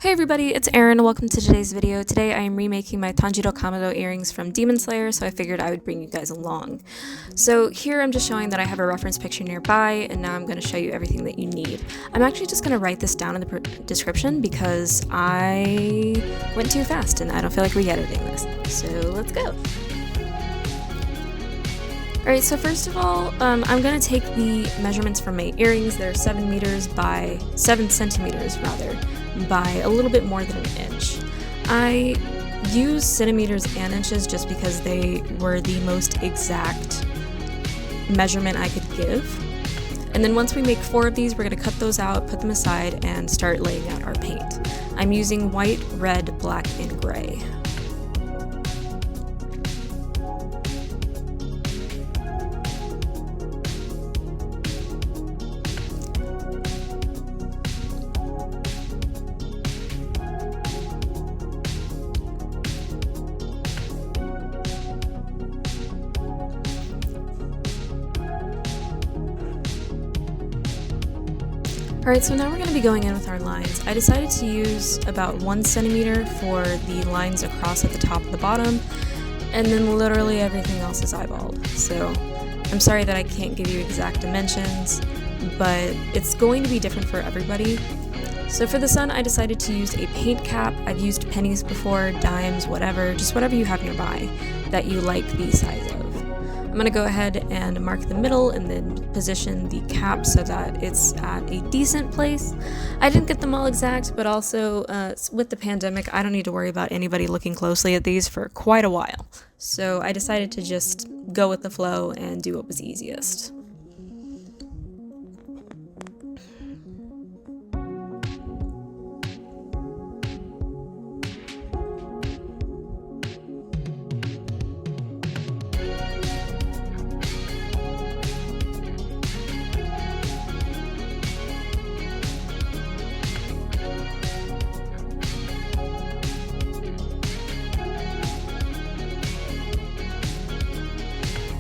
Hey everybody, it's Erin. Welcome to today's video. Today I am remaking my Tanjiro Kamado earrings from Demon Slayer, so I figured I would bring you guys along. So here I'm just showing that I have a reference picture nearby, and now I'm going to show you everything that you need. I'm actually just going to write this down in the description because I went too fast and I don't feel like re-editing this. So let's go. Alright, so first of all, I'm going to take the measurements from my earrings. They're 7 centimeters by a little bit more than an inch. I use centimeters and inches just because they were the most exact measurement I could give. And then once we make 4 of these, we're going to cut those out, put them aside, and start laying out our paint. I'm using white, red, black, and gray. Alright, so now we're going to be going in with our lines. I decided to use about 1 centimeter for the lines across at the top and the bottom, and then literally everything else is eyeballed. So I'm sorry that I can't give you exact dimensions, but it's going to be different for everybody. So for the sun, I decided to use a paint cap. I've used pennies before, dimes, whatever, just whatever you have nearby that you like the size of. I'm going to go ahead and mark the middle and then position the cap so that it's at a decent place. I didn't get them all exact, but also with the pandemic, I don't need to worry about anybody looking closely at these for quite a while. So I decided to just go with the flow and do what was easiest.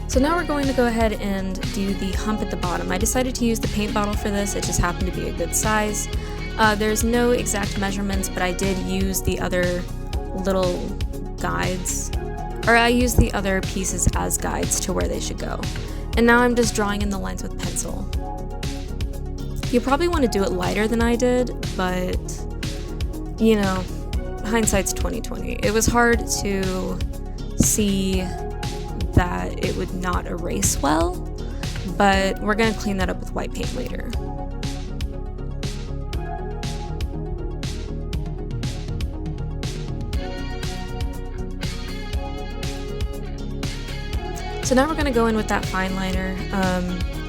So now we're going to go ahead and do the hump at the bottom. I decided to use the paint bottle for this, it just happened to be a good size. There's no exact measurements, but I did use the other little guides, or I used the other pieces as guides to where they should go. And now I'm just drawing in the lines with pencil. You probably want to do it lighter than I did, but you know, hindsight's 20/20. It was hard to see that it would not erase well, but we're going to clean that up with white paint later. So now we're going to go in with that fine liner.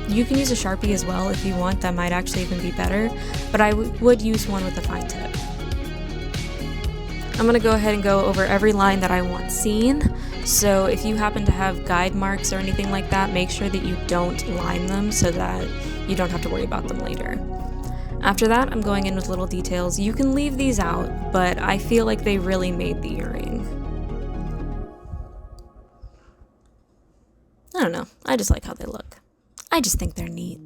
You can use a Sharpie as well if you want, that might actually even be better, but I would use one with a fine tip. I'm going to go ahead and go over every line that I want seen. So if you happen to have guide marks or anything like that, make sure that you don't line them so that you don't have to worry about them later. After that, I'm going in with little details. You can leave these out, but I feel like they really made the earring. I don't know, I just like how they look. I just think they're neat.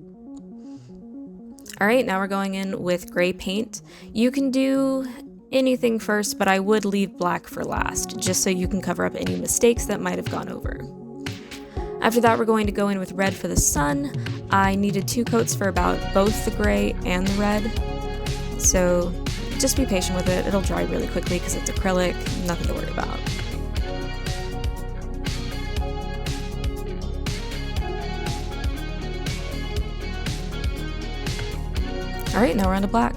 Alright, now we're going in with gray paint. You can do anything first, but I would leave black for last, just so you can cover up any mistakes that might have gone over. After that, we're going to go in with red for the sun. I needed 2 coats for about both the gray and the red, so just be patient with it. It'll dry really quickly because it's acrylic, nothing to worry about. Alright, now we're on to black.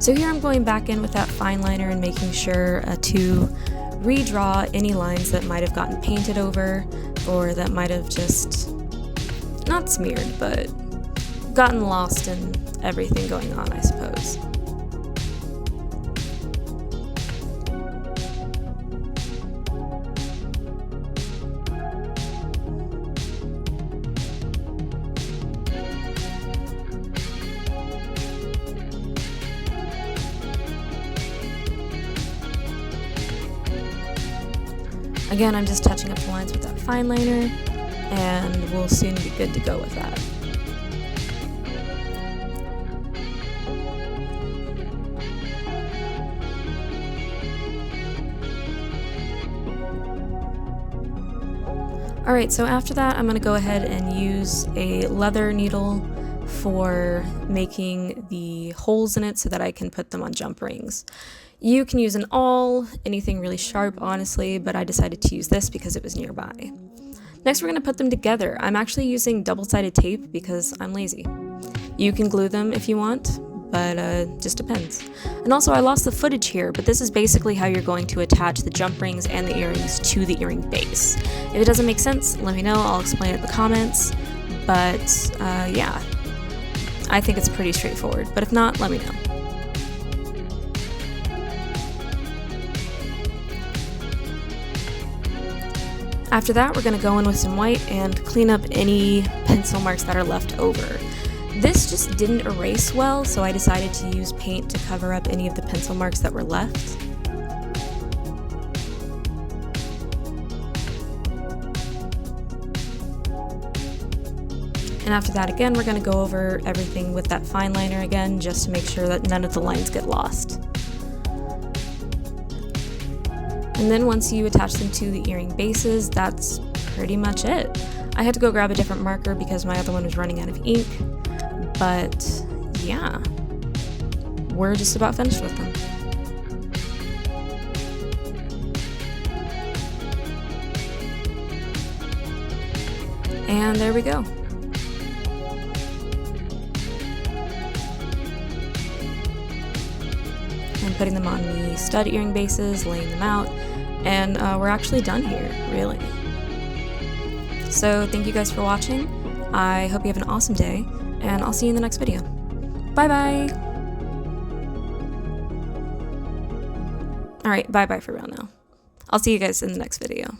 So here I'm going back in with that fine liner and making sure to redraw any lines that might have gotten painted over, or that might have just, not smeared, but gotten lost in everything going on, I suppose. Again, I'm just touching up the lines with that fine liner, and we'll soon be good to go with that. Alright, so after that I'm going to go ahead and use a leather needle for making the holes in it so that I can put them on jump rings. You can use an awl, anything really sharp honestly, but I decided to use this because it was nearby. Next we're going to put them together. I'm actually using double-sided tape because I'm lazy. You can glue them if you want, but just depends. And also I lost the footage here, but this is basically how you're going to attach the jump rings and the earrings to the earring base. If it doesn't make sense, let me know, I'll explain it in the comments, but yeah, I think it's pretty straightforward, but if not, let me know. After that, we're going to go in with some white and clean up any pencil marks that are left over. This just didn't erase well, so I decided to use paint to cover up any of the pencil marks that were left. And after that, again, we're going to go over everything with that fine liner again, just to make sure that none of the lines get lost. And then once you attach them to the earring bases, that's pretty much it. I had to go grab a different marker because my other one was running out of ink, but yeah, we're just about finished with them. And there we go. I'm putting them on the stud earring bases, laying them out, and we're actually done here, really. So thank you guys for watching. I hope you have an awesome day, and I'll see you in the next video. Bye bye! Alright, bye bye for real now. I'll see you guys in the next video.